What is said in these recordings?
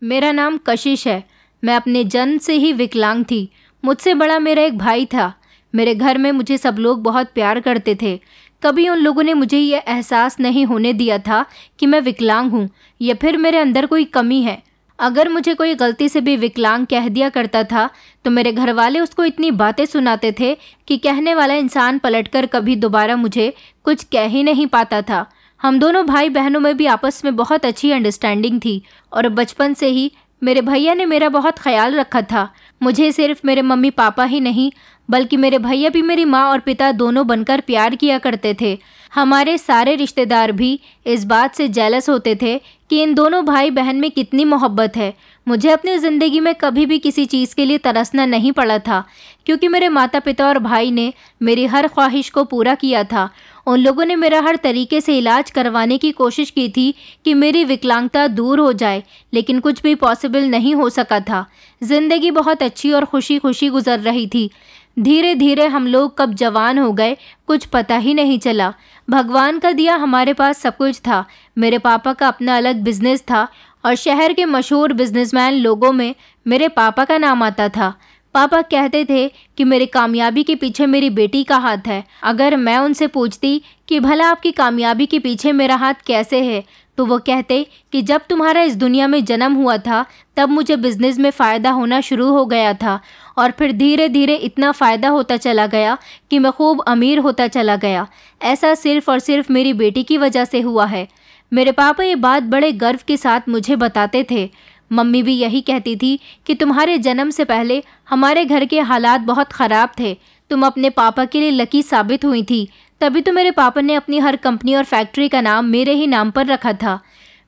मेरा नाम कशिश है। मैं अपने जन्म से ही विकलांग थी। मुझसे बड़ा मेरा एक भाई था। मेरे घर में मुझे सब लोग बहुत प्यार करते थे। कभी उन लोगों ने मुझे यह एहसास नहीं होने दिया था कि मैं विकलांग हूँ या फिर मेरे अंदर कोई कमी है। अगर मुझे कोई गलती से भी विकलांग कह दिया करता था तो मेरे घर वाले उसको इतनी बातें सुनाते थे कि कहने वाला इंसान पलटकर कभी दोबारा मुझे कुछ कह ही नहीं पाता था। हम दोनों भाई बहनों में भी आपस में बहुत अच्छी अंडरस्टैंडिंग थी और बचपन से ही मेरे भैया ने मेरा बहुत ख्याल रखा था। मुझे सिर्फ मेरे मम्मी पापा ही नहीं बल्कि मेरे भैया भी मेरी माँ और पिता दोनों बनकर प्यार किया करते थे। हमारे सारे रिश्तेदार भी इस बात से जेलस होते थे कि इन दोनों भाई बहन में कितनी मोहब्बत है। मुझे अपनी ज़िंदगी में कभी भी किसी चीज़ के लिए तरसना नहीं पड़ा था क्योंकि मेरे माता पिता और भाई ने मेरी हर ख्वाहिश को पूरा किया था। उन लोगों ने मेरा हर तरीके से इलाज करवाने की कोशिश की थी कि मेरी विकलांगता दूर हो जाए, लेकिन कुछ भी पॉसिबल नहीं हो सका था। ज़िंदगी बहुत अच्छी और खुशी खुशी गुजर रही थी। धीरे धीरे हम लोग कब जवान हो गए कुछ पता ही नहीं चला। भगवान का दिया हमारे पास सब कुछ था। मेरे पापा का अपना अलग बिजनेस था और शहर के मशहूर बिजनेसमैन लोगों में मेरे पापा का नाम आता था। पापा कहते थे कि मेरी कामयाबी के पीछे मेरी बेटी का हाथ है। अगर मैं उनसे पूछती कि भला आपकी कामयाबी के पीछे मेरा हाथ कैसे है, तो वो कहते कि जब तुम्हारा इस दुनिया में जन्म हुआ था तब मुझे बिजनेस में फ़ायदा होना शुरू हो गया था और फिर धीरे धीरे इतना फ़ायदा होता चला गया कि मैं खूब अमीर होता चला गया। ऐसा सिर्फ़ और सिर्फ मेरी बेटी की वजह से हुआ है। मेरे पापा ये बात बड़े गर्व के साथ मुझे बताते थे। मम्मी भी यही कहती थी कि तुम्हारे जन्म से पहले हमारे घर के हालात बहुत ख़राब थे। तुम अपने पापा के लिए लकी साबित हुई थी, तभी तो मेरे पापा ने अपनी हर कंपनी और फैक्ट्री का नाम मेरे ही नाम पर रखा था।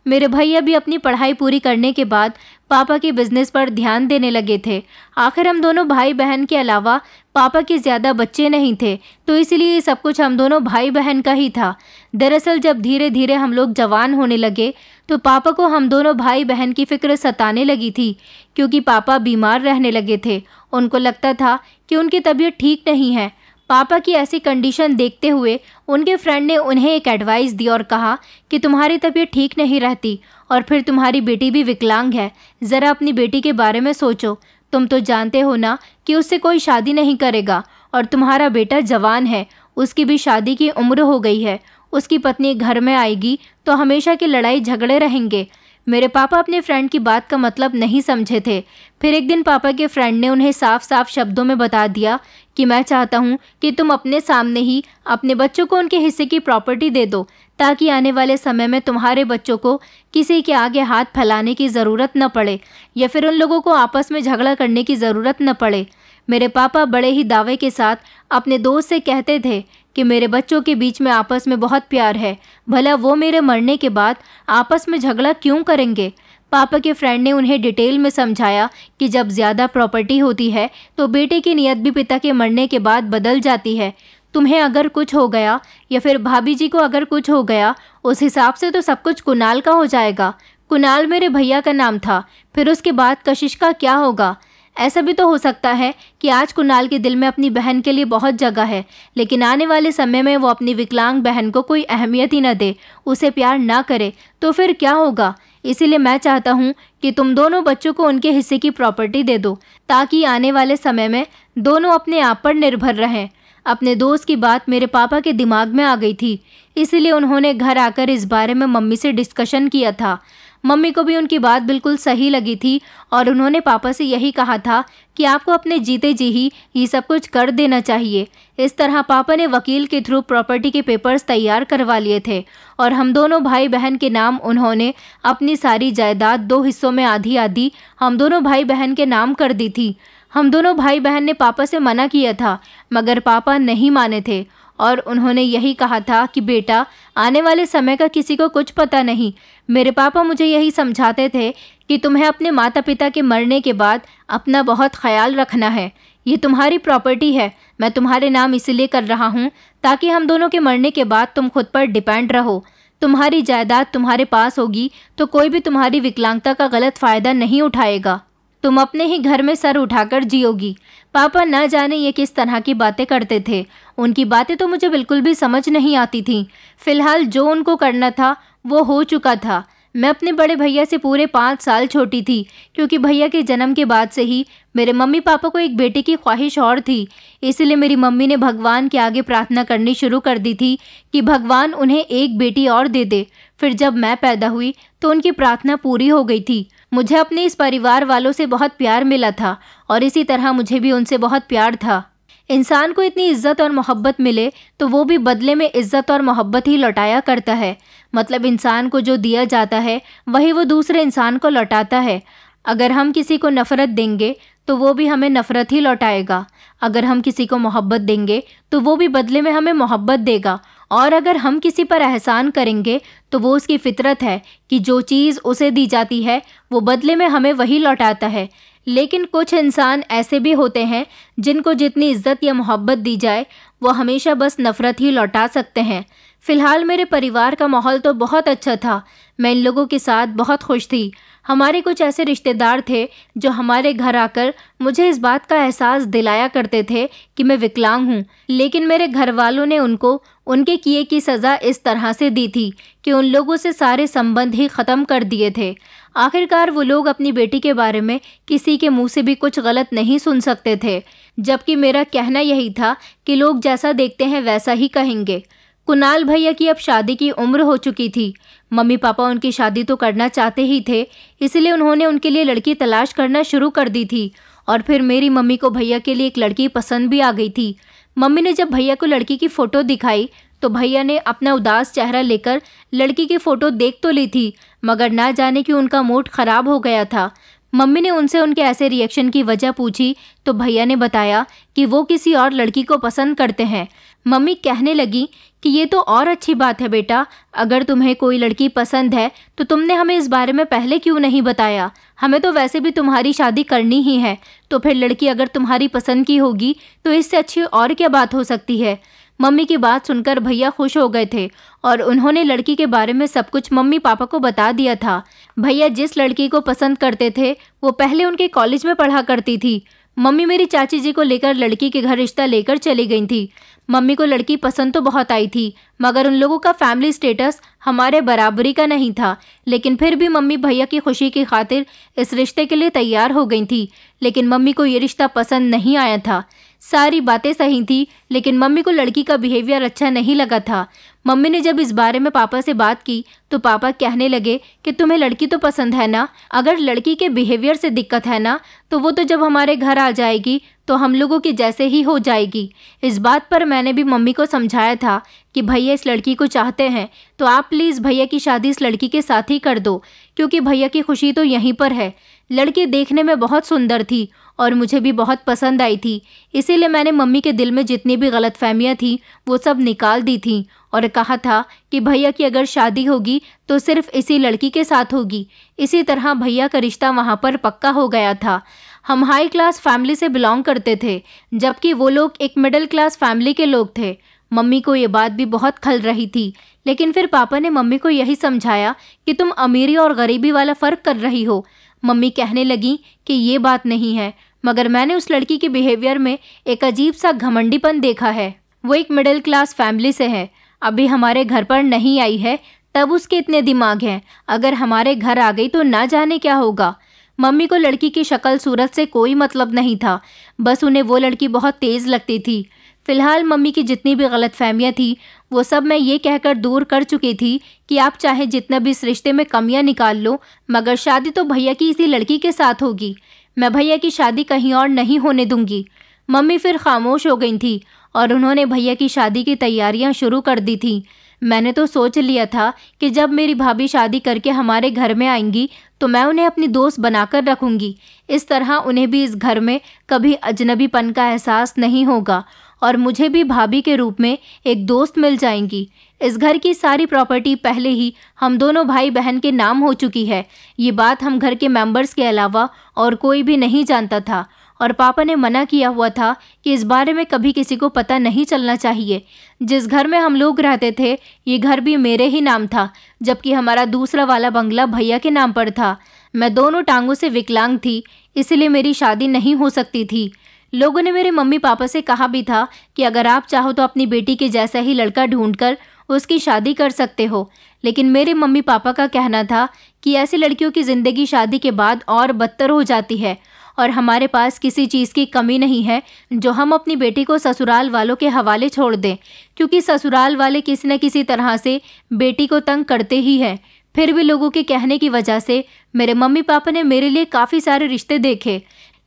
मेरे भैया भी अपनी पढ़ाई पूरी करने के बाद पापा के बिजनेस पर ध्यान देने लगे थे। आखिर हम दोनों भाई बहन के अलावा पापा के ज़्यादा बच्चे नहीं थे, तो इसलिए सब कुछ हम दोनों भाई बहन का ही था। दरअसल जब धीरे धीरे हम लोग जवान होने लगे तो पापा को हम दोनों भाई बहन की फ़िक्र सताने लगी थी क्योंकि पापा बीमार रहने लगे थे। उनको लगता था कि उनकी तबीयत ठीक नहीं है। पापा की ऐसी कंडीशन देखते हुए उनके फ्रेंड ने उन्हें एक एडवाइस दी और कहा कि तुम्हारी तबीयत ठीक नहीं रहती और फिर तुम्हारी बेटी भी विकलांग है। ज़रा अपनी बेटी के बारे में सोचो। तुम तो जानते हो ना कि उससे कोई शादी नहीं करेगा और तुम्हारा बेटा जवान है, उसकी भी शादी की उम्र हो गई है। उसकी पत्नी घर में आएगी तो हमेशा की लड़ाई झगड़े रहेंगे। मेरे पापा अपने फ्रेंड की बात का मतलब नहीं समझे थे। फिर एक दिन पापा के फ्रेंड ने उन्हें साफ साफ शब्दों में बता दिया कि मैं चाहता हूँ कि तुम अपने सामने ही अपने बच्चों को उनके हिस्से की प्रॉपर्टी दे दो ताकि आने वाले समय में तुम्हारे बच्चों को किसी के आगे हाथ फैलाने की ज़रूरत न पड़े या फिर उन लोगों को आपस में झगड़ा करने की ज़रूरत न पड़े। मेरे पापा बड़े ही दावे के साथ अपने दोस्त से कहते थे कि मेरे बच्चों के बीच में आपस में बहुत प्यार है, भला वो मेरे मरने के बाद आपस में झगड़ा क्यों करेंगे। पापा के फ्रेंड ने उन्हें डिटेल में समझाया कि जब ज़्यादा प्रॉपर्टी होती है तो बेटे की नीयत भी पिता के मरने के बाद बदल जाती है। तुम्हें अगर कुछ हो गया या फिर भाभी जी को अगर कुछ हो गया, उस हिसाब से तो सब कुछ कुणाल का हो जाएगा। कुणाल मेरे भैया का नाम था, फिर उसके बाद कशिश का क्या होगा। ऐसा भी तो हो सकता है कि आज कुणाल के दिल में अपनी बहन के लिए बहुत जगह है, लेकिन आने वाले समय में वो अपनी विकलांग बहन को कोई अहमियत ही न दे, उसे प्यार ना करे, तो फिर क्या होगा। इसीलिए मैं चाहता हूँ कि तुम दोनों बच्चों को उनके हिस्से की प्रॉपर्टी दे दो ताकि आने वाले समय में दोनों अपने आप पर निर्भर रहें। अपने दोस्त की बात मेरे पापा के दिमाग में आ गई थी, इसीलिए उन्होंने घर आकर इस बारे में मम्मी से डिस्कशन किया था। मम्मी को भी उनकी बात बिल्कुल सही लगी थी और उन्होंने पापा से यही कहा था कि आपको अपने जीते जी ही ये सब कुछ कर देना चाहिए। इस तरह पापा ने वकील के थ्रू प्रॉपर्टी के पेपर्स तैयार करवा लिए थे और हम दोनों भाई बहन के नाम उन्होंने अपनी सारी जायदाद 2 हिस्सों में आधी आधी हम दोनों भाई बहन के नाम कर दी थी। हम दोनों भाई बहन ने पापा से मना किया था, मगर पापा नहीं माने थे और उन्होंने यही कहा था कि बेटा, आने वाले समय का किसी को कुछ पता नहीं। मेरे पापा मुझे यही समझाते थे कि तुम्हें अपने माता पिता के मरने के बाद अपना बहुत ख्याल रखना है। ये तुम्हारी प्रॉपर्टी है, मैं तुम्हारे नाम इसलिए कर रहा हूँ ताकि हम दोनों के मरने के बाद तुम खुद पर डिपेंड रहो। तुम्हारी जायदाद तुम्हारे पास होगी तो कोई भी तुम्हारी विकलांगता का गलत फ़ायदा नहीं उठाएगा। तुम अपने ही घर में सर उठाकर जियोगी। पापा न जाने ये किस तरह की बातें करते थे। उनकी बातें तो मुझे बिल्कुल भी समझ नहीं आती थीं। फिलहाल जो उनको करना था वो हो चुका था। मैं अपने बड़े भैया से पूरे 5 साल छोटी थी, क्योंकि भैया के जन्म के बाद से ही मेरे मम्मी पापा को एक बेटे की ख्वाहिश और थी। इसलिए मेरी मम्मी ने भगवान के आगे प्रार्थना करनी शुरू कर दी थी कि भगवान उन्हें एक बेटी और दे दे। फिर जब मैं पैदा हुई तो उनकी प्रार्थना पूरी हो गई थी। मुझे अपने इस परिवार वालों से बहुत प्यार मिला था और इसी तरह मुझे भी उनसे बहुत प्यार था। इंसान को इतनी इज्जत और मोहब्बत मिले तो वो भी बदले में इज्जत और मोहब्बत ही लौटाया करता है। मतलब इंसान को जो दिया जाता है वही वो दूसरे इंसान को लौटाता है। अगर हम किसी को नफ़रत देंगे तो वो भी हमें नफ़रत ही लौटाएगा। अगर हम किसी को मोहब्बत देंगे तो वो भी बदले में हमें मोहब्बत देगा। और अगर हम किसी पर एहसान करेंगे तो वो उसकी फितरत है कि जो चीज़ उसे दी जाती है वो बदले में हमें वही लौटाता है। लेकिन कुछ इंसान ऐसे भी होते हैं जिनको जितनी इज्जत या मोहब्बत दी जाए वो हमेशा बस नफ़रत ही लौटा सकते हैं। फ़िलहाल मेरे परिवार का माहौल तो बहुत अच्छा था। मैं इन लोगों के साथ बहुत खुश थी। हमारे कुछ ऐसे रिश्तेदार थे जो हमारे घर आकर मुझे इस बात का एहसास दिलाया करते थे कि मैं विकलांग हूँ, लेकिन मेरे घर वालों ने उनको उनके किए की सज़ा इस तरह से दी थी कि उन लोगों से सारे संबंध ही ख़त्म कर दिए थे। आखिरकार वो लोग अपनी बेटी के बारे में किसी के मुंह से भी कुछ गलत नहीं सुन सकते थे, जबकि मेरा कहना यही था कि लोग जैसा देखते हैं वैसा ही कहेंगे। कुणाल भैया की अब शादी की उम्र हो चुकी थी। मम्मी पापा उनकी शादी तो करना चाहते ही थे, इसलिए उन्होंने उनके लिए लड़की तलाश करना शुरू कर दी थी। और फिर मेरी मम्मी को भैया के लिए एक लड़की पसंद भी आ गई थी। मम्मी ने जब भैया को लड़की की फ़ोटो दिखाई तो भैया ने अपना उदास चेहरा लेकर लड़की की फ़ोटो देख तो ली थी, मगर ना जाने कि उनका मूड ख़राब हो गया था। मम्मी ने उनसे उनके ऐसे रिएक्शन की वजह पूछी तो भैया ने बताया कि वो किसी और लड़की को पसंद करते हैं। मम्मी कहने लगी कि ये तो और अच्छी बात है बेटा, अगर तुम्हें कोई लड़की पसंद है तो तुमने हमें इस बारे में पहले क्यों नहीं बताया? हमें तो वैसे भी तुम्हारी शादी करनी ही है, तो फिर लड़की अगर तुम्हारी पसंद की होगी तो इससे अच्छी और क्या बात हो सकती है। मम्मी की बात सुनकर भैया खुश हो गए थे और उन्होंने लड़की के बारे में सब कुछ मम्मी पापा को बता दिया था। भैया जिस लड़की को पसंद करते थे वो पहले उनके कॉलेज में पढ़ा करती थी। मम्मी मेरी चाची जी को लेकर लड़की के घर रिश्ता लेकर चली गई थी। मम्मी को लड़की पसंद तो बहुत आई थी, मगर उन लोगों का फैमिली स्टेटस हमारे बराबरी का नहीं था। लेकिन फिर भी मम्मी भैया की खुशी की खातिर इस रिश्ते के लिए तैयार हो गई थी। लेकिन मम्मी को ये रिश्ता पसंद नहीं आया था। सारी बातें सही थी, लेकिन मम्मी को लड़की का बिहेवियर अच्छा नहीं लगा था। मम्मी ने जब इस बारे में पापा से बात की तो पापा कहने लगे कि तुम्हें लड़की तो पसंद है ना, अगर लड़की के बिहेवियर से दिक्कत है ना तो वो तो जब हमारे घर आ जाएगी तो हम लोगों की जैसे ही हो जाएगी। इस बात पर मैंने भी मम्मी को समझाया था कि भैया इस लड़की को चाहते हैं तो आप प्लीज़ भैया की शादी इस लड़की के साथ ही कर दो, क्योंकि भैया की खुशी तो यहीं पर है। लड़की देखने में बहुत सुंदर थी और मुझे भी बहुत पसंद आई थी, इसीलिए मैंने मम्मी के दिल में जितनी भी गलतफहमियां थी वो सब निकाल दी थी और कहा था कि भैया की अगर शादी होगी तो सिर्फ इसी लड़की के साथ होगी। इसी तरह भैया का रिश्ता वहाँ पर पक्का हो गया था। हम हाई क्लास फैमिली से बिलोंग करते थे, जबकि वो लोग एक मिडिल क्लास फैमिली के लोग थे। मम्मी को ये बात भी बहुत खल रही थी, लेकिन फिर पापा ने मम्मी को यही समझाया कि तुम अमीरी और गरीबी वाला फ़र्क कर रही हो। मम्मी कहने लगी कि ये बात नहीं है, मगर मैंने उस लड़की के बिहेवियर में एक अजीब सा घमंडीपन देखा है। वो एक मिडिल क्लास फैमिली से है, अभी हमारे घर पर नहीं आई है, तब उसके इतने दिमाग हैं, अगर हमारे घर आ गई तो ना जाने क्या होगा। मम्मी को लड़की की शक्ल सूरत से कोई मतलब नहीं था, बस उन्हें वो लड़की बहुत तेज़ लगती थी। फ़िलहाल मम्मी की जितनी भी गलतफहमियां थी वो सब मैं ये कहकर दूर कर चुकी थी कि आप चाहे जितना भी इस रिश्ते में कमियां निकाल लो, मगर शादी तो भैया की इसी लड़की के साथ होगी। मैं भैया की शादी कहीं और नहीं होने दूंगी। मम्मी फिर खामोश हो गई थी और उन्होंने भैया की शादी की तैयारियां शुरू कर दी थी। मैंने तो सोच लिया था कि जब मेरी भाभी शादी करके हमारे घर में आएंगी तो मैं उन्हें अपनी दोस्त बनाकर रखूंगी। इस तरह उन्हें भी इस घर में कभी अजनबीपन का एहसास नहीं होगा और मुझे भी भाभी के रूप में एक दोस्त मिल जाएंगी। इस घर की सारी प्रॉपर्टी पहले ही हम दोनों भाई बहन के नाम हो चुकी है। ये बात हम घर के मेंबर्स के अलावा और कोई भी नहीं जानता था और पापा ने मना किया हुआ था कि इस बारे में कभी किसी को पता नहीं चलना चाहिए। जिस घर में हम लोग रहते थे ये घर भी मेरे ही नाम था, जबकि हमारा दूसरा वाला बंगला भैया के नाम पर था। मैं दोनों टांगों से विकलांग थी, इसलिए मेरी शादी नहीं हो सकती थी। लोगों ने मेरे मम्मी पापा से कहा भी था कि अगर आप चाहो तो अपनी बेटी के जैसा ही लड़का ढूंढकर उसकी शादी कर सकते हो। लेकिन मेरे मम्मी पापा का कहना था कि ऐसी लड़कियों की ज़िंदगी शादी के बाद और बदतर हो जाती है और हमारे पास किसी चीज़ की कमी नहीं है जो हम अपनी बेटी को ससुराल वालों के हवाले छोड़ दें, क्योंकि ससुराल वाले किसी न किसी तरह से बेटी को तंग करते ही हैं। फिर भी लोगों के कहने की वजह से मेरे मम्मी पापा ने मेरे लिए काफ़ी सारे रिश्ते देखे,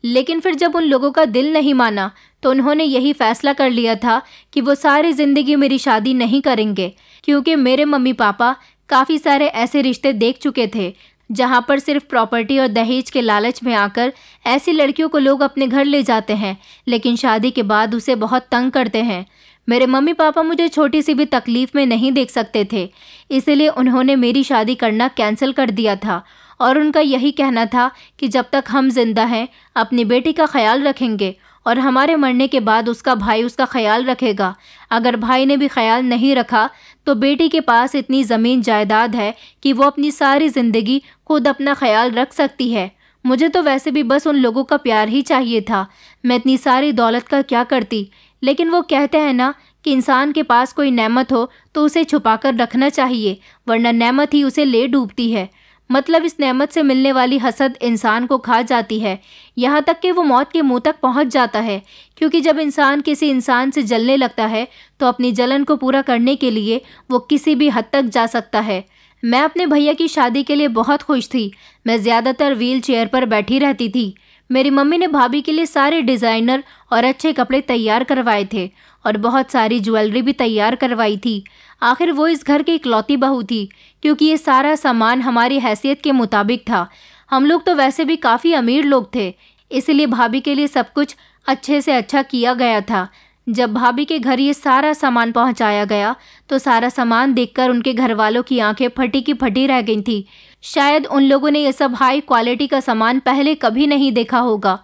लेकिन फिर जब उन लोगों का दिल नहीं माना तो उन्होंने यही फैसला कर लिया था कि वो सारी ज़िंदगी मेरी शादी नहीं करेंगे, क्योंकि मेरे मम्मी पापा काफ़ी सारे ऐसे रिश्ते देख चुके थे जहाँ पर सिर्फ प्रॉपर्टी और दहेज के लालच में आकर ऐसी लड़कियों को लोग अपने घर ले जाते हैं, लेकिन शादी के बाद उसे बहुत तंग करते हैं। मेरे मम्मी पापा मुझे छोटी सी भी तकलीफ़ में नहीं देख सकते थे, इसलिए उन्होंने मेरी शादी करना कैंसिल कर दिया था और उनका यही कहना था कि जब तक हम जिंदा हैं अपनी बेटी का ख्याल रखेंगे और हमारे मरने के बाद उसका भाई उसका ख्याल रखेगा। अगर भाई ने भी ख्याल नहीं रखा तो बेटी के पास इतनी ज़मीन जायदाद है कि वो अपनी सारी ज़िंदगी खुद अपना ख्याल रख सकती है। मुझे तो वैसे भी बस उन लोगों का प्यार ही चाहिए था, मैं इतनी सारी दौलत का क्या करती। लेकिन वो कहते हैं ना कि इंसान के पास कोई नेमत हो तो उसे छुपाकर रखना चाहिए, वरना नेमत ही उसे ले डूबती है। मतलब इस नेमत से मिलने वाली हसद इंसान को खा जाती है, यहाँ तक कि वो मौत के मुंह तक पहुँच जाता है, क्योंकि जब इंसान किसी इंसान से जलने लगता है तो अपनी जलन को पूरा करने के लिए वो किसी भी हद तक जा सकता है। मैं अपने भैया की शादी के लिए बहुत खुश थी। मैं ज़्यादातर व्हील चेयर पर बैठी रहती थी। मेरी मम्मी ने भाभी के लिए सारे डिज़ाइनर और अच्छे कपड़े तैयार करवाए थे और बहुत सारी ज्वेलरी भी तैयार करवाई थी। आखिर वो इस घर की इकलौती बहू थी, क्योंकि ये सारा सामान हमारी हैसियत के मुताबिक था। हम लोग तो वैसे भी काफ़ी अमीर लोग थे, इसलिए भाभी के लिए सब कुछ अच्छे से अच्छा किया गया था। जब भाभी के घर ये सारा सामान पहुंचाया गया तो सारा सामान देखकर उनके घर वालों की आंखें फटी की फटी रह गई थी। शायद उन लोगों ने ये सब हाई क्वालिटी का सामान पहले कभी नहीं देखा होगा।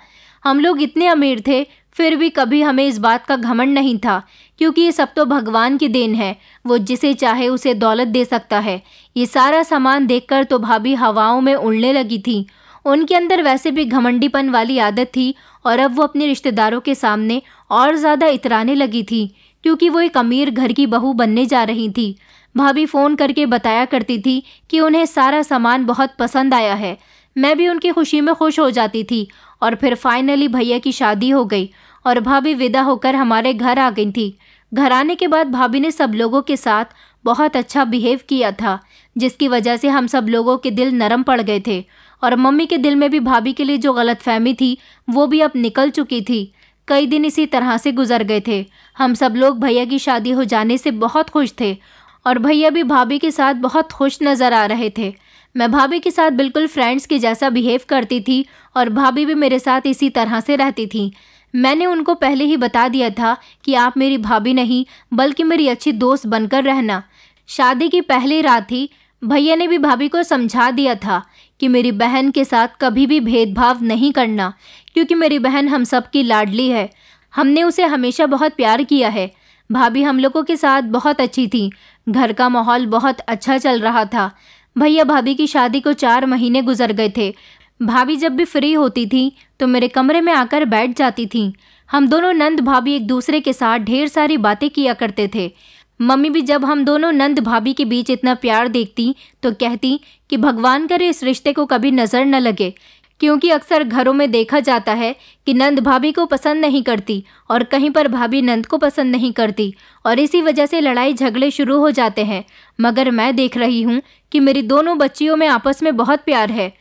हम लोग इतने अमीर थे फिर भी कभी हमें इस बात का घमंड नहीं था, क्योंकि ये सब तो भगवान की देन है, वो जिसे चाहे उसे दौलत दे सकता है। ये सारा सामान देखकर तो भाभी हवाओं में उड़ने लगी थी। उनके अंदर वैसे भी घमंडीपन वाली आदत थी और अब वो अपने रिश्तेदारों के सामने और ज़्यादा इतराने लगी थी, क्योंकि वो एक अमीर घर की बहू बनने जा रही थी। भाभी फ़ोन करके बताया करती थी कि उन्हें सारा सामान बहुत पसंद आया है। मैं भी उनकी खुशी में खुश हो जाती थी और फिर फाइनली भैया की शादी हो गई और भाभी विदा होकर हमारे घर आ गई थी। घर आने के बाद भाभी ने सब लोगों के साथ बहुत अच्छा बिहेव किया था, जिसकी वजह से हम सब लोगों के दिल नरम पड़ गए थे और मम्मी के दिल में भी भाभी के लिए जो गलतफहमी थी वो भी अब निकल चुकी थी। कई दिन इसी तरह से गुजर गए थे। हम सब लोग भैया की शादी हो जाने से बहुत खुश थे और भैया भी भाभी के साथ बहुत खुश नज़र आ रहे थे। मैं भाभी के साथ बिल्कुल फ्रेंड्स के जैसा बिहेव करती थी और भाभी भी मेरे साथ इसी तरह से रहती थी। मैंने उनको पहले ही बता दिया था कि आप मेरी भाभी नहीं बल्कि मेरी अच्छी दोस्त बनकर रहना। शादी की पहली रात ही भैया ने भी भाभी को समझा दिया था कि मेरी बहन के साथ कभी भी भेदभाव नहीं करना, क्योंकि मेरी बहन हम सब की लाडली है। हमने उसे हमेशा बहुत प्यार किया है। भाभी हम लोगों के साथ बहुत अच्छी थी। घर का माहौल बहुत अच्छा चल रहा था। भैया भाभी की शादी को 4 महीने गुजर गए थे। भाभी जब भी फ्री होती थी तो मेरे कमरे में आकर बैठ जाती थी। हम दोनों नंद भाभी एक दूसरे के साथ ढेर सारी बातें किया करते थे। मम्मी भी जब हम दोनों नंद भाभी के बीच इतना प्यार देखती तो कहती कि भगवान करे इस रिश्ते को कभी नज़र न लगे, क्योंकि अक्सर घरों में देखा जाता है कि नंद भाभी को पसंद नहीं करती और कहीं पर भाभी नंद को पसंद नहीं करती और इसी वजह से लड़ाई झगड़े शुरू हो जाते हैं। मगर मैं देख रही हूँ कि मेरी दोनों बच्चियों में आपस में बहुत प्यार है।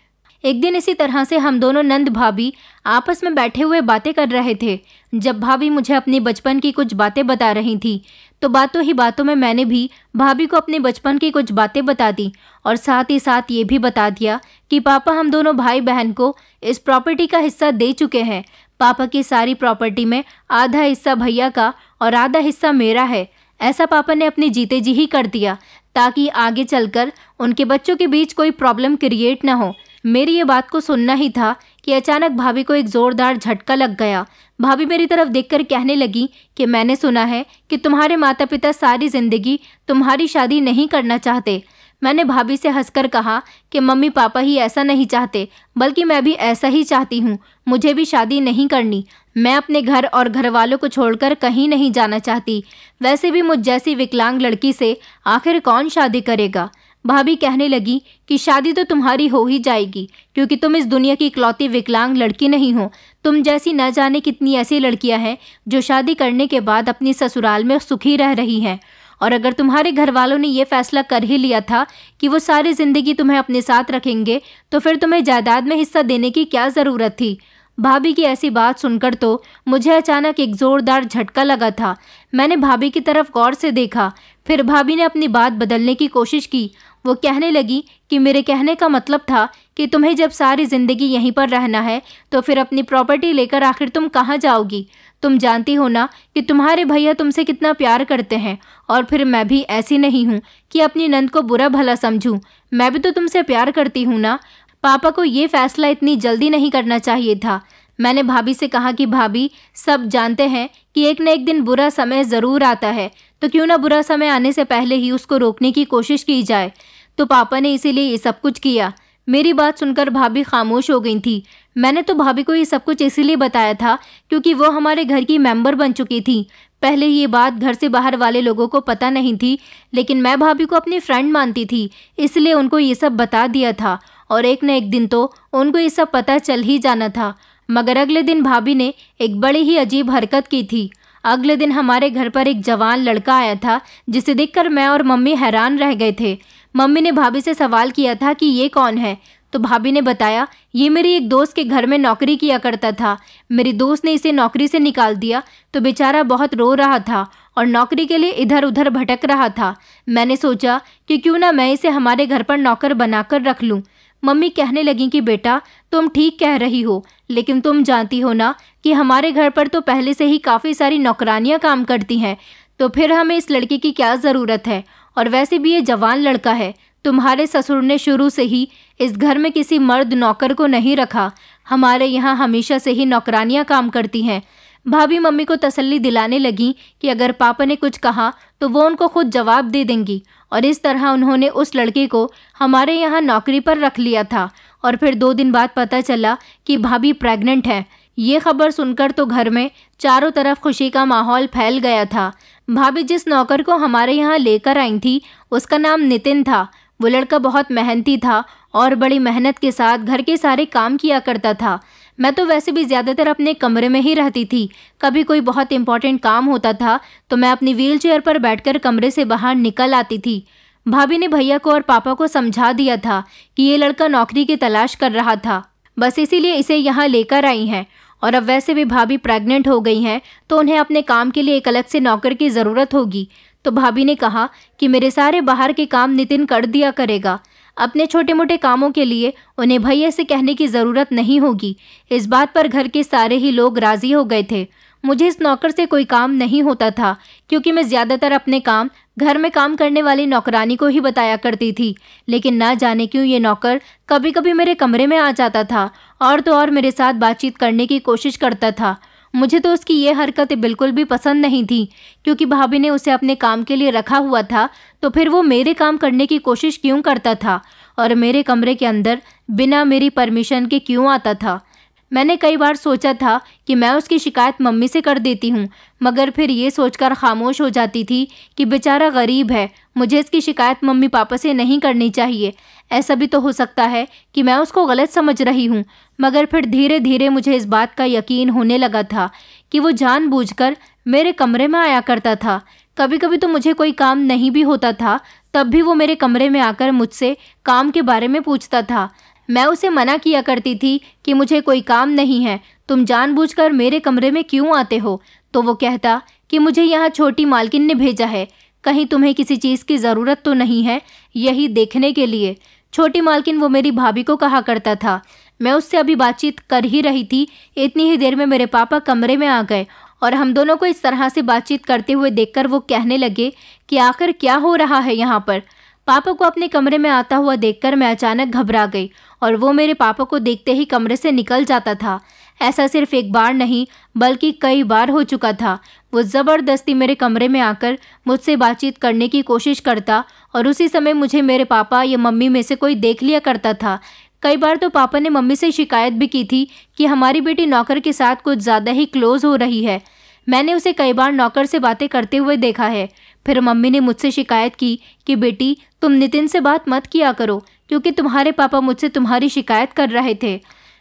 एक दिन इसी तरह से हम दोनों नंद भाभी आपस में बैठे हुए बातें कर रहे थे। जब भाभी मुझे अपनी बचपन की कुछ बातें बता रही थी तो बातों ही बातों में मैंने भी भाभी को अपने बचपन की कुछ बातें बता दी और साथ ही साथ ये भी बता दिया कि पापा हम दोनों भाई बहन को इस प्रॉपर्टी का हिस्सा दे चुके हैं। पापा की सारी प्रॉपर्टी में आधा हिस्सा भैया का और आधा हिस्सा मेरा है। ऐसा पापा ने अपने जीते जी ही कर दिया ताकि आगे चलकर उनके बच्चों के बीच कोई प्रॉब्लम क्रिएट ना हो। मेरी ये बात को सुनना ही था कि अचानक भाभी को एक ज़ोरदार झटका लग गया। भाभी मेरी तरफ देखकर कहने लगी कि मैंने सुना है कि तुम्हारे माता पिता सारी ज़िंदगी तुम्हारी शादी नहीं करना चाहते। मैंने भाभी से हंसकर कहा कि मम्मी पापा ही ऐसा नहीं चाहते, बल्कि मैं भी ऐसा ही चाहती हूँ। मुझे भी शादी नहीं करनी। मैं अपने घर और घर वालों को छोड़कर कहीं नहीं जाना चाहती। वैसे भी मुझ जैसी विकलांग लड़की से आखिर कौन शादी करेगा। भाभी कहने लगी कि शादी तो तुम्हारी हो ही जाएगी, क्योंकि तुम इस दुनिया की इकलौती विकलांग लड़की नहीं हो। तुम जैसी न जाने कितनी ऐसी लड़कियां हैं जो शादी करने के बाद अपनी ससुराल में सुखी रह रही हैं। और अगर तुम्हारे घर वालों ने यह फैसला कर ही लिया था कि वो सारी जिंदगी तुम्हें अपने साथ रखेंगे, तो फिर तुम्हें जायदाद में हिस्सा देने की क्या ज़रूरत थी। भाभी की ऐसी बात सुनकर तो मुझे अचानक एक ज़ोरदार झटका लगा था। मैंने भाभी की तरफ गौर से देखा। फिर भाभी ने अपनी बात बदलने की कोशिश की। वो कहने लगी कि मेरे कहने का मतलब था कि तुम्हें जब सारी ज़िंदगी यहीं पर रहना है, तो फिर अपनी प्रॉपर्टी लेकर आखिर तुम कहाँ जाओगी। तुम जानती हो ना कि तुम्हारे भैया तुमसे कितना प्यार करते हैं, और फिर मैं भी ऐसी नहीं हूँ कि अपनी नंद को बुरा भला समझूं। मैं भी तो तुमसे प्यार करती हूँ ना। पापा को ये फैसला इतनी जल्दी नहीं करना चाहिए था। मैंने भाभी से कहा कि भाभी, सब जानते हैं कि एक न एक दिन बुरा समय ज़रूर आता है, तो क्यों ना बुरा समय आने से पहले ही उसको रोकने की कोशिश की जाए। तो पापा ने इसीलिए ये सब कुछ किया। मेरी बात सुनकर भाभी खामोश हो गई थी। मैंने तो भाभी को ये सब कुछ इसीलिए बताया था क्योंकि वो हमारे घर की मेंबर बन चुकी थी। पहले ये बात घर से बाहर वाले लोगों को पता नहीं थी, लेकिन मैं भाभी को अपनी फ्रेंड मानती थी, इसलिए उनको ये सब बता दिया था। और एक न एक दिन तो उनको ये सब पता चल ही जाना था। मगर अगले दिन भाभी ने एक बड़ी ही अजीब हरकत की थी। अगले दिन हमारे घर पर एक जवान लड़का आया था, जिसे देखकर मैं और मम्मी हैरान रह गए थे। मम्मी ने भाभी से सवाल किया था कि ये कौन है, तो भाभी ने बताया, ये मेरी एक दोस्त के घर में नौकरी किया करता था। मेरी दोस्त ने इसे नौकरी से निकाल दिया, तो बेचारा बहुत रो रहा था और नौकरी के लिए इधर उधर भटक रहा था। मैंने सोचा कि क्यों ना मैं इसे हमारे घर पर नौकर बनाकर रख लूं। मम्मी कहने लगी कि बेटा, तुम ठीक कह रही हो, लेकिन तुम जानती हो ना कि हमारे घर पर तो पहले से ही काफ़ी सारी नौकरानियां काम करती हैं, तो फिर हमें इस लड़के की क्या ज़रूरत है। और वैसे भी ये जवान लड़का है। तुम्हारे ससुर ने शुरू से ही इस घर में किसी मर्द नौकर को नहीं रखा। हमारे यहाँ हमेशा से ही नौकरानियां काम करती हैं। भाभी मम्मी को तसल्ली दिलाने लगी कि अगर पापा ने कुछ कहा तो वो उनको खुद जवाब दे देंगी। और इस तरह उन्होंने उस लड़के को हमारे यहाँ नौकरी पर रख लिया था। और फिर 2 दिन बाद पता चला कि भाभी प्रेग्नेंट है। ये खबर सुनकर तो घर में चारों तरफ खुशी का माहौल फैल गया था। भाभी जिस नौकर को हमारे यहाँ लेकर आई थी, उसका नाम नितिन था। वो लड़का बहुत मेहनती था और बड़ी मेहनत के साथ घर के सारे काम किया करता था। मैं तो वैसे भी ज़्यादातर अपने कमरे में ही रहती थी। कभी कोई बहुत इंपॉर्टेंट काम होता था तो मैं अपनी व्हील चेयर पर बैठकर कमरे से बाहर निकल आती थी। भाभी ने भैया को और पापा को समझा दिया था कि ये लड़का नौकरी की तलाश कर रहा था, बस इसीलिए इसे यहाँ लेकर आई हैं। और अब वैसे भी भाभी प्रेग्नेंट हो गई हैं, तो उन्हें अपने काम के लिए एक अलग से नौकर की ज़रूरत होगी। तो भाभी ने कहा कि मेरे सारे बाहर के काम नितिन कर दिया करेगा। अपने छोटे मोटे कामों के लिए उन्हें भैया से कहने की ज़रूरत नहीं होगी। इस बात पर घर के सारे ही लोग राज़ी हो गए थे। मुझे इस नौकर से कोई काम नहीं होता था, क्योंकि मैं ज़्यादातर अपने काम घर में काम करने वाली नौकरानी को ही बताया करती थी। लेकिन ना जाने क्यों ये नौकर कभी कभी मेरे कमरे में आ जाता था और तो और मेरे साथ बातचीत करने की कोशिश करता था। मुझे तो उसकी ये हरकतें बिल्कुल भी पसंद नहीं थी, क्योंकि भाभी ने उसे अपने काम के लिए रखा हुआ था, तो फिर वो मेरे काम करने की कोशिश क्यों करता था और मेरे कमरे के अंदर बिना मेरी परमिशन के क्यों आता था। मैंने कई बार सोचा था कि मैं उसकी शिकायत मम्मी से कर देती हूँ, मगर फिर ये सोचकर खामोश हो जाती थी कि बेचारा गरीब है, मुझे इसकी शिकायत मम्मी पापा से नहीं करनी चाहिए। ऐसा भी तो हो सकता है कि मैं उसको गलत समझ रही हूँ। मगर फिर धीरे धीरे मुझे इस बात का यकीन होने लगा था कि वो जानबूझकर मेरे कमरे में आया करता था। कभी कभी तो मुझे कोई काम नहीं भी होता था, तब भी वो मेरे कमरे में आकर मुझसे काम के बारे में पूछता था। मैं उसे मना किया करती थी कि मुझे कोई काम नहीं है, तुम जानबूझकर मेरे कमरे में क्यों आते हो। तो वो कहता कि मुझे यहाँ छोटी मालकिन ने भेजा है, कहीं तुम्हें किसी चीज़ की ज़रूरत तो नहीं है, यही देखने के लिए। छोटी मालकिन वो मेरी भाभी को कहा करता था। मैं उससे अभी बातचीत कर ही रही थी, इतनी ही देर में मेरे पापा कमरे में आ गए और हम दोनों को इस तरह से बातचीत करते हुए देखकर वो कहने लगे कि आखिर क्या हो रहा है यहाँ पर। पापा को अपने कमरे में आता हुआ देखकर मैं अचानक घबरा गई और वो मेरे पापा को देखते ही कमरे से निकल जाता था। ऐसा सिर्फ एक बार नहीं बल्कि कई बार हो चुका था। वो ज़बरदस्ती मेरे कमरे में आकर मुझसे बातचीत करने की कोशिश करता और उसी समय मुझे मेरे पापा या मम्मी में से कोई देख लिया करता था। कई बार तो पापा ने मम्मी से शिकायत भी की थी कि हमारी बेटी नौकर के साथ कुछ ज़्यादा ही क्लोज हो रही है। मैंने उसे कई बार नौकर से बातें करते हुए देखा है। फिर मम्मी ने मुझसे शिकायत की कि बेटी तुम नितिन से बात मत किया करो क्योंकि तुम्हारे पापा मुझसे तुम्हारी शिकायत कर रहे थे।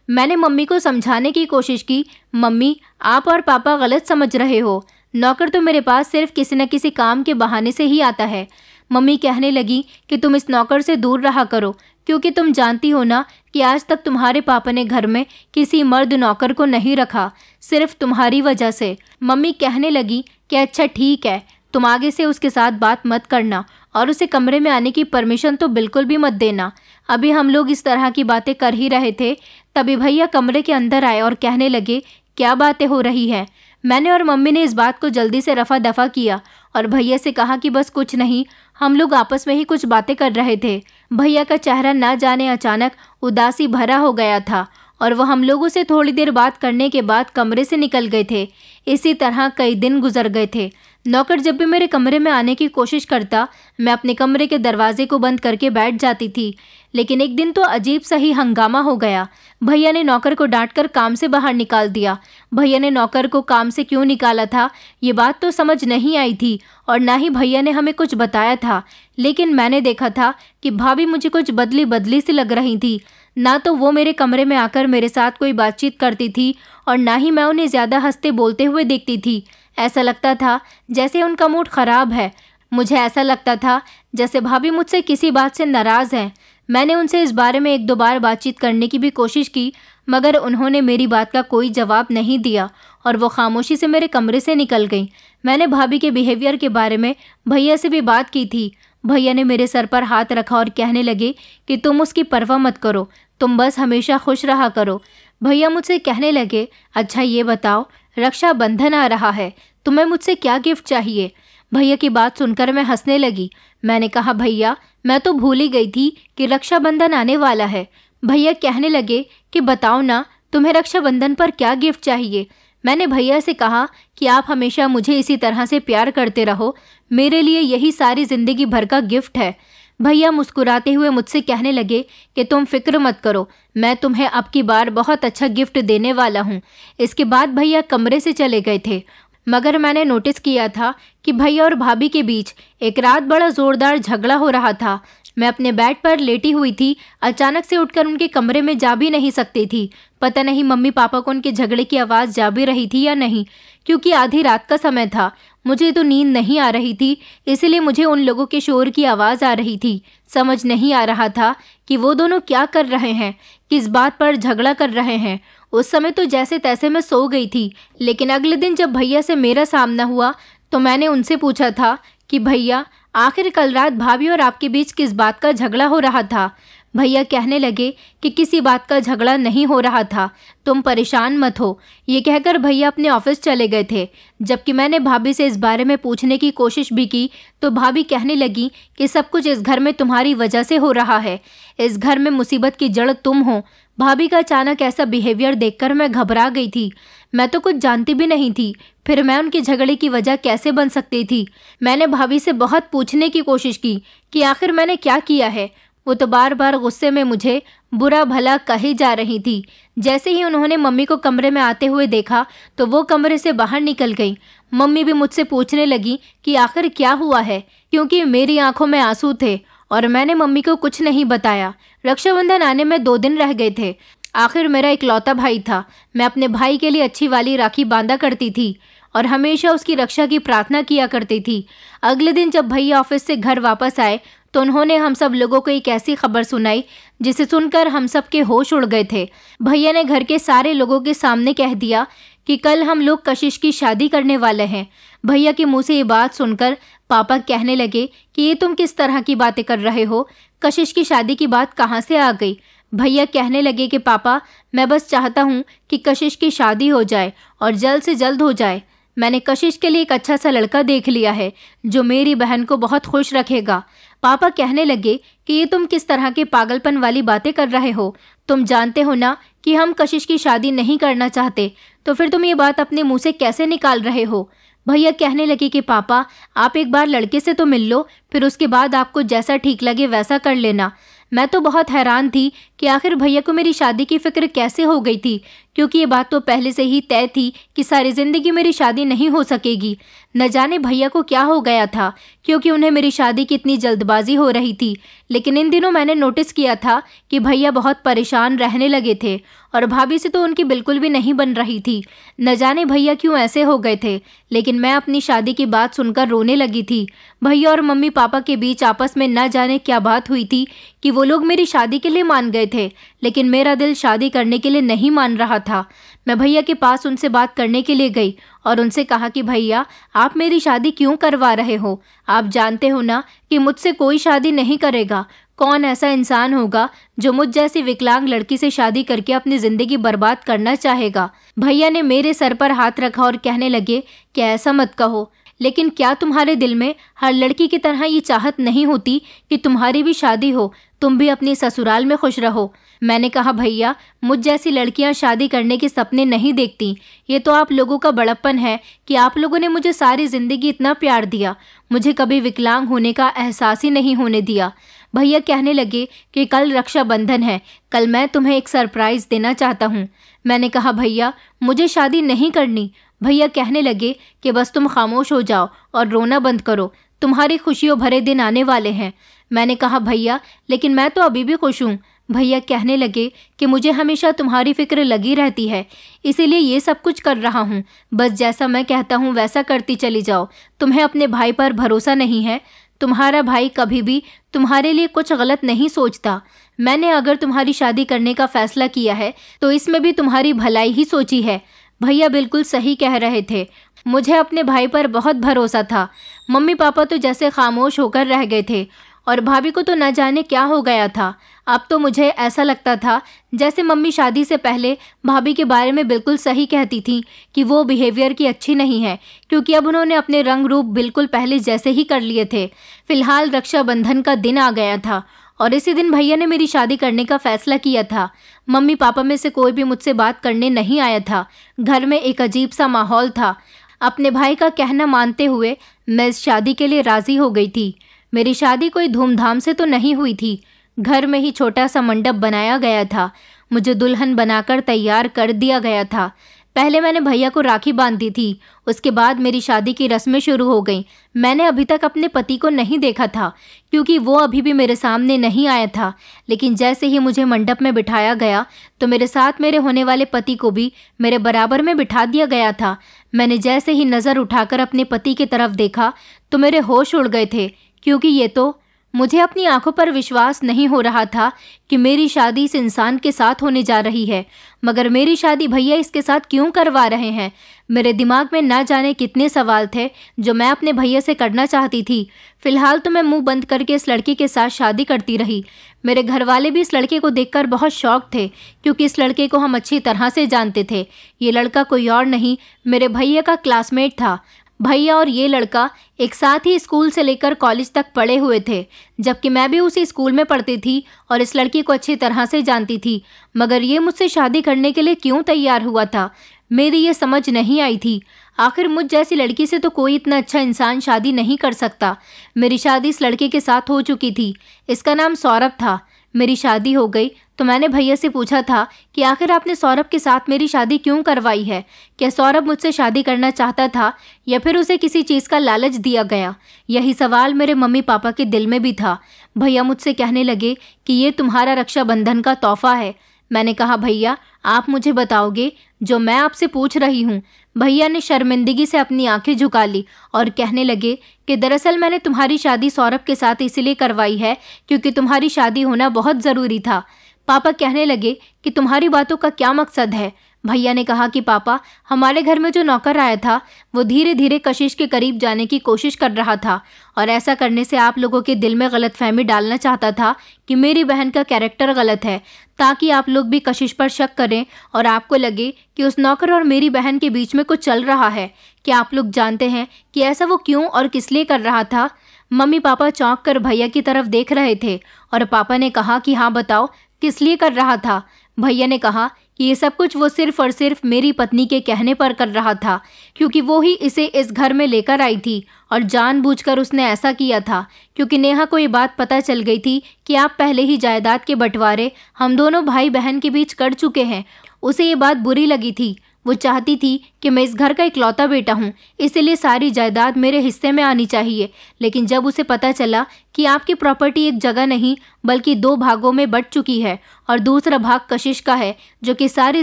मैंने मम्मी को समझाने की कोशिश की, मम्मी आप और पापा गलत समझ रहे हो, नौकर तो मेरे पास सिर्फ किसी न किसी काम के बहाने से ही आता है। मम्मी कहने लगी कि तुम इस नौकर से दूर रहा करो क्योंकि तुम जानती हो ना कि आज तक तुम्हारे पापा ने घर में किसी मर्द नौकर को नहीं रखा, सिर्फ तुम्हारी वजह से। मम्मी कहने लगी कि अच्छा ठीक है, तुम आगे से उसके साथ बात मत करना और उसे कमरे में आने की परमिशन तो बिल्कुल भी मत देना। अभी हम लोग इस तरह की बातें कर ही रहे थे, तभी भैया कमरे के अंदर आए और कहने लगे क्या बातें हो रही हैं। मैंने और मम्मी ने इस बात को जल्दी से रफा दफा किया और भैया से कहा कि बस कुछ नहीं, हम लोग आपस में ही कुछ बातें कर रहे थे। भैया का चेहरा ना जाने अचानक उदासी भरा हो गया था और वह हम लोगों से थोड़ी देर बात करने के बाद कमरे से निकल गए थे। इसी तरह कई दिन गुजर गए थे। नौकर जब भी मेरे कमरे में आने की कोशिश करता, मैं अपने कमरे के दरवाजे को बंद करके बैठ जाती थी। लेकिन एक दिन तो अजीब सा ही हंगामा हो गया। भैया ने नौकर को डांटकर काम से बाहर निकाल दिया। भैया ने नौकर को काम से क्यों निकाला था ये बात तो समझ नहीं आई थी और ना ही भैया ने हमें कुछ बताया था। लेकिन मैंने देखा था कि भाभी मुझे कुछ बदली बदली सी लग रही थी। ना तो वो मेरे कमरे में आकर मेरे साथ कोई बातचीत करती थी और ना ही मैं उन्हें ज़्यादा हंसते बोलते हुए देखती थी। ऐसा लगता था जैसे उनका मूड ख़राब है। मुझे ऐसा लगता था जैसे भाभी मुझसे किसी बात से नाराज़ हैं। मैंने उनसे इस बारे में एक दो बार बातचीत करने की भी कोशिश की, मगर उन्होंने मेरी बात का कोई जवाब नहीं दिया और वो खामोशी से मेरे कमरे से निकल गई। मैंने भाभी के बिहेवियर के बारे में भैया से भी बात की थी। भैया ने मेरे सर पर हाथ रखा और कहने लगे कि तुम उसकी परवाह मत करो, तुम बस हमेशा खुश रहा करो। भैया मुझसे कहने लगे अच्छा ये बताओ, रक्षाबंधन आ रहा है, तुम्हें मुझसे क्या गिफ्ट चाहिए। भैया की बात सुनकर मैं हंसने लगी। मैंने कहा भैया मैं तो भूल ही गई थी कि रक्षाबंधन आने वाला है। भैया कहने लगे कि बताओ ना तुम्हें रक्षाबंधन पर क्या गिफ्ट चाहिए। मैंने भैया से कहा कि आप हमेशा मुझे इसी तरह से प्यार करते रहो, मेरे लिए यही सारी ज़िंदगी भर का गिफ्ट है। भैया मुस्कुराते हुए मुझसे कहने लगे कि तुम फिक्र मत करो, मैं तुम्हें अब की बार बहुत अच्छा गिफ्ट देने वाला हूँ। इसके बाद भैया कमरे से चले गए थे, मगर मैंने नोटिस किया था कि भैया और भाभी के बीच एक रात बड़ा ज़ोरदार झगड़ा हो रहा था। मैं अपने बेड पर लेटी हुई थी, अचानक से उठकर उनके कमरे में जा भी नहीं सकती थी। पता नहीं मम्मी पापा को उनके झगड़े की आवाज़ जा भी रही थी या नहीं, क्योंकि आधी रात का समय था। मुझे तो नींद नहीं आ रही थी, इसलिए मुझे उन लोगों के शोर की आवाज़ आ रही थी। समझ नहीं आ रहा था कि वो दोनों क्या कर रहे हैं, किस बात पर झगड़ा कर रहे हैं। उस समय तो जैसे तैसे मैं सो गई थी। लेकिन अगले दिन जब भैया से मेरा सामना हुआ तो मैंने उनसे पूछा था कि भैया आखिर कल रात भाभी और आपके बीच किस बात का झगड़ा हो रहा था। भैया कहने लगे कि किसी बात का झगड़ा नहीं हो रहा था, तुम परेशान मत हो। ये कहकर भैया अपने ऑफिस चले गए थे। जबकि मैंने भाभी से इस बारे में पूछने की कोशिश भी की तो भाभी कहने लगी कि सब कुछ इस घर में तुम्हारी वजह से हो रहा है, इस घर में मुसीबत की जड़ तुम हो। भाभी का अचानक ऐसा बिहेवियर देखकर मैं घबरा गई थी। मैं तो कुछ जानती भी नहीं थी, फिर मैं उनके झगड़े की वजह कैसे बन सकती थी। मैंने भाभी से बहुत पूछने की कोशिश की कि आखिर मैंने क्या किया है। वो तो बार बार गुस्से में मुझे बुरा भला कही जा रही थी। जैसे ही उन्होंने मम्मी को कमरे में आते हुए देखा तो वो कमरे से बाहर निकल गई। मम्मी भी मुझसे पूछने लगी कि आखिर क्या हुआ है, क्योंकि मेरी आंखों में आंसू थे और मैंने मम्मी को कुछ नहीं बताया। रक्षाबंधन आने में 2 दिन रह गए थे। आखिर मेरा इकलौता भाई था। मैं अपने भाई के लिए अच्छी वाली राखी बांधा करती थी और हमेशा उसकी रक्षा की प्रार्थना किया करती थी। अगले दिन जब भैया ऑफिस से घर वापस आए तो उन्होंने हम सब लोगों को एक ऐसी खबर सुनाई जिसे सुनकर हम सब के होश उड़ गए थे। भैया ने घर के सारे लोगों के सामने कह दिया कि कल हम लोग कशिश की शादी करने वाले हैं। भैया के मुंह से ये बात सुनकर पापा कहने लगे कि ये तुम किस तरह की बातें कर रहे हो, कशिश की शादी की बात कहाँ से आ गई। भैया कहने लगे कि पापा मैं बस चाहता हूँ कि कशिश की शादी हो जाए और जल्द से जल्द हो जाए। मैंने कशिश के लिए एक अच्छा सा लड़का देख लिया है जो मेरी बहन को बहुत खुश रखेगा। पापा कहने लगे कि ये तुम किस तरह के पागलपन वाली बातें कर रहे हो। तुम जानते हो ना कि हम कशिश की शादी नहीं करना चाहते, तो फिर तुम ये बात अपने मुंह से कैसे निकाल रहे हो। भैया कहने लगे कि पापा आप एक बार लड़के से तो मिल लो, फिर उसके बाद आपको जैसा ठीक लगे वैसा कर लेना। मैं तो बहुत हैरान थी कि आखिर भैया को मेरी शादी की फिक्र कैसे हो गई थी, क्योंकि ये बात तो पहले से ही तय थी कि सारी ज़िंदगी मेरी शादी नहीं हो सकेगी। न जाने भैया को क्या हो गया था, क्योंकि उन्हें मेरी शादी की इतनी जल्दबाजी हो रही थी। लेकिन इन दिनों मैंने नोटिस किया था कि भैया बहुत परेशान रहने लगे थे और भाभी से तो उनकी बिल्कुल भी नहीं बन रही थी। न जाने भैया क्यों ऐसे हो गए थे, लेकिन मैं अपनी शादी की बात सुनकर रोने लगी थी। भैया और मम्मी पापा के बीच आपस में न जाने क्या बात हुई थी कि वो लोग मेरी शादी के लिए मान गए थे, लेकिन मेरा दिल शादी करने के लिए नहीं मान रहा था। मैं भैया के पास उनसे बात करने के लिए गई और उनसे कहा कि भैया आप मेरी शादी क्यों करवा रहे हो। आप जानते हो ना कि मुझसे कोई शादी नहीं करेगा। कौन ऐसा इंसान होगा जो मुझ जैसी विकलांग लड़की से शादी करके अपनी ज़िंदगी बर्बाद करना चाहेगा। भैया ने मेरे सर पर हाथ रखा और कहने लगे कि ऐसा मत कहो, लेकिन क्या तुम्हारे दिल में हर लड़की की तरह ये चाहत नहीं होती कि तुम्हारी भी शादी हो, तुम भी अपनी ससुराल में खुश रहो। मैंने कहा भैया मुझ जैसी लड़कियां शादी करने के सपने नहीं देखती। ये तो आप लोगों का बड़प्पन है कि आप लोगों ने मुझे सारी ज़िंदगी इतना प्यार दिया, मुझे कभी विकलांग होने का एहसास ही नहीं होने दिया। भैया कहने लगे कि कल रक्षाबंधन है, कल मैं तुम्हें एक सरप्राइज़ देना चाहता हूँ। मैंने कहा भैया मुझे शादी नहीं करनी। भैया कहने लगे कि बस तुम खामोश हो जाओ और रोना बंद करो, तुम्हारी खुशियों भरे दिन आने वाले हैं। मैंने कहा भैया लेकिन मैं तो अभी भी खुश हूँ। भैया कहने लगे कि मुझे हमेशा तुम्हारी फिक्र लगी रहती है, इसीलिए ये सब कुछ कर रहा हूँ। बस जैसा मैं कहता हूँ वैसा करती चली जाओ। तुम्हें अपने भाई पर भरोसा नहीं है? तुम्हारा भाई कभी भी तुम्हारे लिए कुछ गलत नहीं सोचता। मैंने अगर तुम्हारी शादी करने का फैसला किया है तो इसमें भी तुम्हारी भलाई ही सोची है। भैया बिल्कुल सही कह रहे थे, मुझे अपने भाई पर बहुत भरोसा था। मम्मी पापा तो जैसे खामोश होकर रह गए थे और भाभी को तो न जाने क्या हो गया था। अब तो मुझे ऐसा लगता था जैसे मम्मी शादी से पहले भाभी के बारे में बिल्कुल सही कहती थी कि वो बिहेवियर की अच्छी नहीं है, क्योंकि अब उन्होंने अपने रंग रूप बिल्कुल पहले जैसे ही कर लिए थे। फिलहाल रक्षाबंधन का दिन आ गया था और इसी दिन भैया ने मेरी शादी करने का फैसला किया था। मम्मी पापा में से कोई भी मुझसे बात करने नहीं आया था। घर में एक अजीब सा माहौल था। अपने भाई का कहना मानते हुए मैं इस शादी के लिए राज़ी हो गई थी। मेरी शादी कोई धूमधाम से तो नहीं हुई थी। घर में ही छोटा सा मंडप बनाया गया था। मुझे दुल्हन बनाकर तैयार कर दिया गया था। पहले मैंने भैया को राखी बांधी थी, उसके बाद मेरी शादी की रस्में शुरू हो गईं। मैंने अभी तक अपने पति को नहीं देखा था, क्योंकि वो अभी भी मेरे सामने नहीं आया था। लेकिन जैसे ही मुझे मंडप में बिठाया गया तो मेरे साथ मेरे होने वाले पति को भी मेरे बराबर में बिठा दिया गया था। मैंने जैसे ही नज़र उठाकर अपने पति की तरफ देखा तो मेरे होश उड़ गए थे, क्योंकि ये तो मुझे अपनी आंखों पर विश्वास नहीं हो रहा था कि मेरी शादी इस इंसान के साथ होने जा रही है। मगर मेरी शादी भैया इसके साथ क्यों करवा रहे हैं? मेरे दिमाग में ना जाने कितने सवाल थे जो मैं अपने भैया से करना चाहती थी। फिलहाल तो मैं मुंह बंद करके इस लड़के के साथ शादी करती रही। मेरे घर वाले भी इस लड़के को देखकर बहुत शौक थे, क्योंकि इस लड़के को हम अच्छी तरह से जानते थे। ये लड़का कोई और नहीं, मेरे भैया का क्लासमेट था। भैया और ये लड़का एक साथ ही स्कूल से लेकर कॉलेज तक पढ़े हुए थे, जबकि मैं भी उसी स्कूल में पढ़ती थी और इस लड़की को अच्छी तरह से जानती थी। मगर ये मुझसे शादी करने के लिए क्यों तैयार हुआ था, मेरी ये समझ नहीं आई थी। आखिर मुझ जैसी लड़की से तो कोई इतना अच्छा इंसान शादी नहीं कर सकता। मेरी शादी इस लड़के के साथ हो चुकी थी। इसका नाम सौरभ था। मेरी शादी हो गई तो मैंने भैया से पूछा था कि आखिर आपने सौरभ के साथ मेरी शादी क्यों करवाई है? क्या सौरभ मुझसे शादी करना चाहता था या फिर उसे किसी चीज़ का लालच दिया गया? यही सवाल मेरे मम्मी पापा के दिल में भी था। भैया मुझसे कहने लगे कि ये तुम्हारा रक्षाबंधन का तोहफा है। मैंने कहा भैया आप मुझे बताओगे जो मैं आपसे पूछ रही हूँ। भैया ने शर्मिंदगी से अपनी आंखें झुका ली और कहने लगे कि दरअसल मैंने तुम्हारी शादी सौरभ के साथ इसलिए करवाई है क्योंकि तुम्हारी शादी होना बहुत ज़रूरी था। पापा कहने लगे कि तुम्हारी बातों का क्या मकसद है? भैया ने कहा कि पापा, हमारे घर में जो नौकर आया था वो धीरे धीरे कशिश के करीब जाने की कोशिश कर रहा था और ऐसा करने से आप लोगों के दिल में गलतफहमी डालना चाहता था कि मेरी बहन का कैरेक्टर गलत है, ताकि आप लोग भी कशिश पर शक करें और आपको लगे कि उस नौकर और मेरी बहन के बीच में कुछ चल रहा है। क्या आप लोग जानते हैं कि ऐसा वो क्यों और किस लिए कर रहा था? मम्मी पापा चौंक कर भैया की तरफ देख रहे थे और पापा ने कहा कि हाँ बताओ, किस लिए कर रहा था? भैया ने कहा कि ये सब कुछ वो सिर्फ और सिर्फ मेरी पत्नी के कहने पर कर रहा था, क्योंकि वो ही इसे इस घर में लेकर आई थी और जानबूझकर उसने ऐसा किया था, क्योंकि नेहा को ये बात पता चल गई थी कि आप पहले ही जायदाद के बंटवारे हम दोनों भाई बहन के बीच कर चुके हैं। उसे ये बात बुरी लगी थी। वो चाहती थी कि मैं इस घर का इकलौता बेटा हूँ, इसलिए सारी जायदाद मेरे हिस्से में आनी चाहिए। लेकिन जब उसे पता चला कि आपकी प्रॉपर्टी एक जगह नहीं बल्कि 2 भागों में बंट चुकी है और दूसरा भाग कशिश का है, जो कि सारी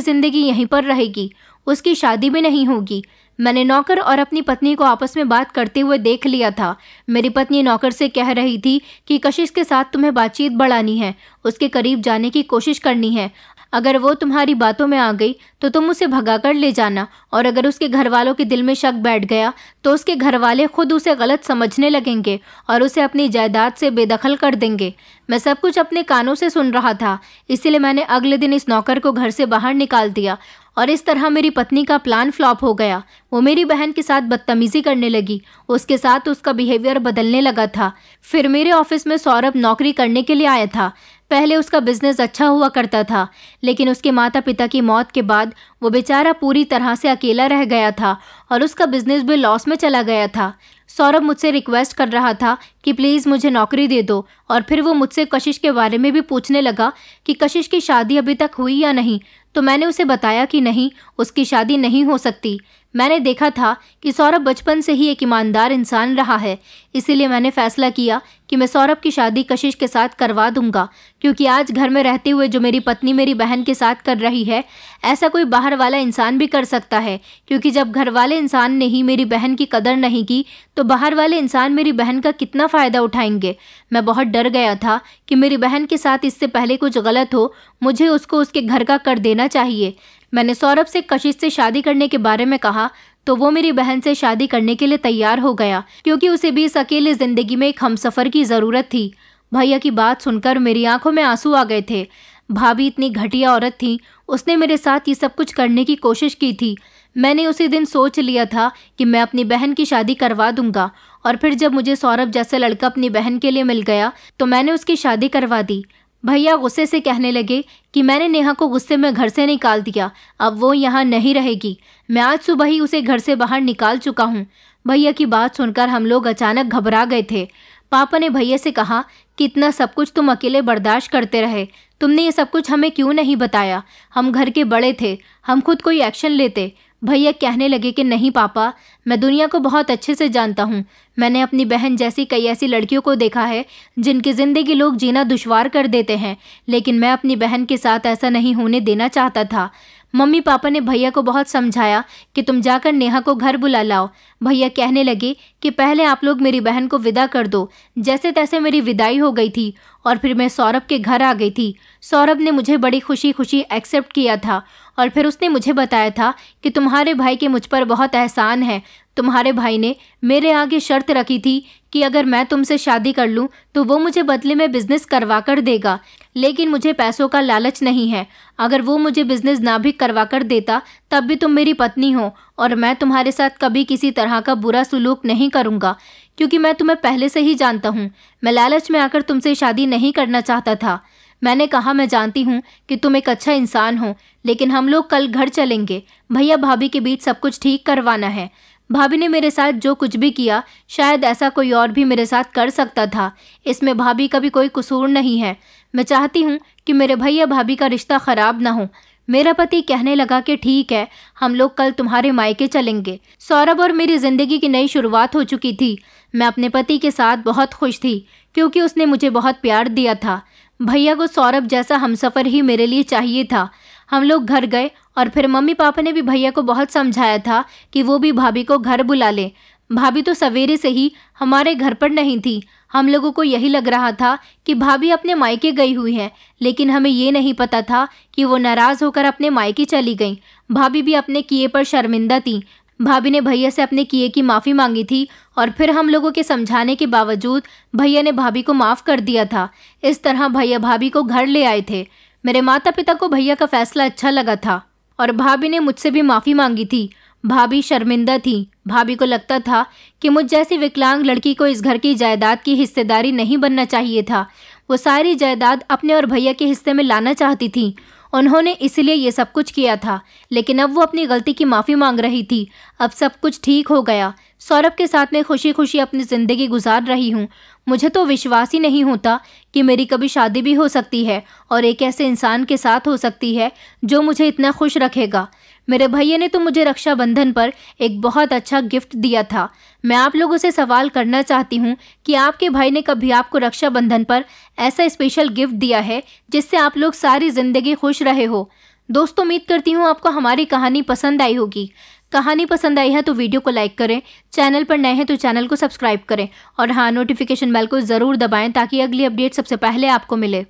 जिंदगी यहीं पर रहेगी, उसकी शादी भी नहीं होगी। मैंने नौकर और अपनी पत्नी को आपस में बात करते हुए देख लिया था। मेरी पत्नी नौकर से कह रही थी कि कशिश के साथ तुम्हें बातचीत बढ़ानी है, उसके करीब जाने की कोशिश करनी है। अगर वो तुम्हारी बातों में आ गई तो तुम उसे भगाकर ले जाना, और अगर उसके घर वालों के दिल में शक बैठ गया तो उसके घर वाले खुद उसे गलत समझने लगेंगे और उसे अपनी जायदाद से बेदखल कर देंगे। मैं सब कुछ अपने कानों से सुन रहा था, इसीलिए मैंने अगले दिन इस नौकर को घर से बाहर निकाल दिया और इस तरह मेरी पत्नी का प्लान फ्लॉप हो गया। वो मेरी बहन के साथ बदतमीजी करने लगी, उसके साथ उसका बिहेवियर बदलने लगा था। फिर मेरे ऑफिस में सौरभ नौकरी करने के लिए आया था। पहले उसका बिजनेस अच्छा हुआ करता था, लेकिन उसके माता पिता की मौत के बाद वो बेचारा पूरी तरह से अकेला रह गया था और उसका बिजनेस भी लॉस में चला गया था। सौरभ मुझसे रिक्वेस्ट कर रहा था कि प्लीज़ मुझे नौकरी दे दो, और फिर वो मुझसे कशिश के बारे में भी पूछने लगा कि कशिश की शादी अभी तक हुई या नहीं। तो मैंने उसे बताया कि नहीं, उसकी शादी नहीं हो सकती। मैंने देखा था कि सौरभ बचपन से ही एक ईमानदार इंसान रहा है, इसीलिए मैंने फैसला किया कि मैं सौरभ की शादी कशिश के साथ करवा दूंगा, क्योंकि आज घर में रहते हुए जो मेरी पत्नी मेरी बहन के साथ कर रही है, ऐसा कोई बाहर वाला इंसान भी कर सकता है। क्योंकि जब घर वाले इंसान ने ही मेरी बहन की कदर नहीं की, तो बाहर वाले इंसान मेरी बहन का कितना फ़ायदा उठाएंगे। मैं बहुत डर गया था कि मेरी बहन के साथ इससे पहले कुछ गलत हो, मुझे उसको उसके घर का कर देना चाहिए। मैंने सौरभ से कशिश से शादी करने के बारे में कहा तो वो मेरी बहन से शादी करने के लिए तैयार हो गया, क्योंकि उसे भी इस अकेले ज़िंदगी में एक हमसफ़र की ज़रूरत थी। भैया की बात सुनकर मेरी आंखों में आंसू आ गए थे। भाभी इतनी घटिया औरत थी, उसने मेरे साथ ये सब कुछ करने की कोशिश की थी। मैंने उसी दिन सोच लिया था कि मैं अपनी बहन की शादी करवा दूंगा, और फिर जब मुझे सौरभ जैसा लड़का अपनी बहन के लिए मिल गया तो मैंने उसकी शादी करवा दी। भैया गुस्से से कहने लगे कि मैंने नेहा को गुस्से में घर से निकाल दिया, अब वो यहाँ नहीं रहेगी। मैं आज सुबह ही उसे घर से बाहर निकाल चुका हूँ। भैया की बात सुनकर हम लोग अचानक घबरा गए थे। पापा ने भैया से कहा कि इतना सब कुछ तुम अकेले बर्दाश्त करते रहे, तुमने ये सब कुछ हमें क्यों नहीं बताया? हम घर के बड़े थे, हम खुद कोई एक्शन लेते। भैया कहने लगे कि नहीं पापा, मैं दुनिया को बहुत अच्छे से जानता हूँ। मैंने अपनी बहन जैसी कई ऐसी लड़कियों को देखा है जिनकी ज़िंदगी लोग जीना दुश्वार कर देते हैं, लेकिन मैं अपनी बहन के साथ ऐसा नहीं होने देना चाहता था। मम्मी पापा ने भैया को बहुत समझाया कि तुम जाकर नेहा को घर बुला लाओ। भैया कहने लगे कि पहले आप लोग मेरी बहन को विदा कर दो। जैसे तैसे मेरी विदाई हो गई थी और फिर मैं सौरभ के घर आ गई थी। सौरभ ने मुझे बड़ी खुशी खुशी एक्सेप्ट किया था और फिर उसने मुझे बताया था कि तुम्हारे भाई के मुझ पर बहुत एहसान है। तुम्हारे भाई ने मेरे आगे शर्त रखी थी कि अगर मैं तुमसे शादी कर लूं तो वो मुझे बदले में बिजनेस करवा कर देगा, लेकिन मुझे पैसों का लालच नहीं है। अगर वो मुझे बिजनेस ना भी करवा कर देता तब भी तुम मेरी पत्नी हो और मैं तुम्हारे साथ कभी किसी तरह का बुरा सलूक नहीं करूँगा, क्योंकि मैं तुम्हें पहले से ही जानता हूँ। मैं लालच में आकर तुमसे शादी नहीं करना चाहता था। मैंने कहा मैं जानती हूँ कि तुम एक अच्छा इंसान हो, लेकिन हम लोग कल घर चलेंगे। भैया भाभी के बीच सब कुछ ठीक करवाना है। भाभी ने मेरे साथ जो कुछ भी किया शायद ऐसा कोई और भी मेरे साथ कर सकता था। इसमें भाभी का भी कोई कसूर नहीं है। मैं चाहती हूँ कि मेरे भैया भाभी का रिश्ता ख़राब ना हो। मेरा पति कहने लगा कि ठीक है, हम लोग कल तुम्हारे मायके चलेंगे। सौरभ और मेरी ज़िंदगी की नई शुरुआत हो चुकी थी। मैं अपने पति के साथ बहुत खुश थी क्योंकि उसने मुझे बहुत प्यार दिया था। भैया को सौरभ जैसा हमसफ़र ही मेरे लिए चाहिए था। हम लोग घर गए और फिर मम्मी पापा ने भी भैया को बहुत समझाया था कि वो भी भाभी को घर बुला ले। भाभी तो सवेरे से ही हमारे घर पर नहीं थी। हम लोगों को यही लग रहा था कि भाभी अपने मायके गई हुई हैं, लेकिन हमें ये नहीं पता था कि वो नाराज़ होकर अपने मायके चली गईं। भाभी भी अपने किए पर शर्मिंदा थी। भाभी ने भैया से अपने किए की माफ़ी मांगी थी और फिर हम लोगों के समझाने के बावजूद भैया ने भाभी को माफ़ कर दिया था। इस तरह भैया भाभी को घर ले आए थे। मेरे माता पिता को भैया का फैसला अच्छा लगा था और भाभी ने मुझसे भी माफ़ी मांगी थी। भाभी शर्मिंदा थी। भाभी को लगता था कि मुझ जैसी विकलांग लड़की को इस घर की जायदाद की हिस्सेदारी नहीं बनना चाहिए था। वो सारी जायदाद अपने और भैया के हिस्से में लाना चाहती थी। उन्होंने इसलिए ये सब कुछ किया था, लेकिन अब वो अपनी गलती की माफ़ी मांग रही थी। अब सब कुछ ठीक हो गया। सौरभ के साथ मैं खुशी खुशी अपनी ज़िंदगी गुजार रही हूँ। मुझे तो विश्वास ही नहीं होता कि मेरी कभी शादी भी हो सकती है और एक ऐसे इंसान के साथ हो सकती है जो मुझे इतना खुश रखेगा। मेरे भैया ने तो मुझे रक्षाबंधन पर एक बहुत अच्छा गिफ्ट दिया था। मैं आप लोगों से सवाल करना चाहती हूँ कि आपके भाई ने कभी आपको रक्षाबंधन पर ऐसा स्पेशल गिफ्ट दिया है जिससे आप लोग सारी ज़िंदगी खुश रहे हो? दोस्तों, उम्मीद करती हूँ आपको हमारी कहानी पसंद आई होगी। कहानी पसंद आई है तो वीडियो को लाइक करें, चैनल पर नए हैं तो चैनल को सब्सक्राइब करें और हाँ, नोटिफिकेशन बेल को ज़रूर दबाएं ताकि अगली अपडेट सबसे पहले आपको मिले।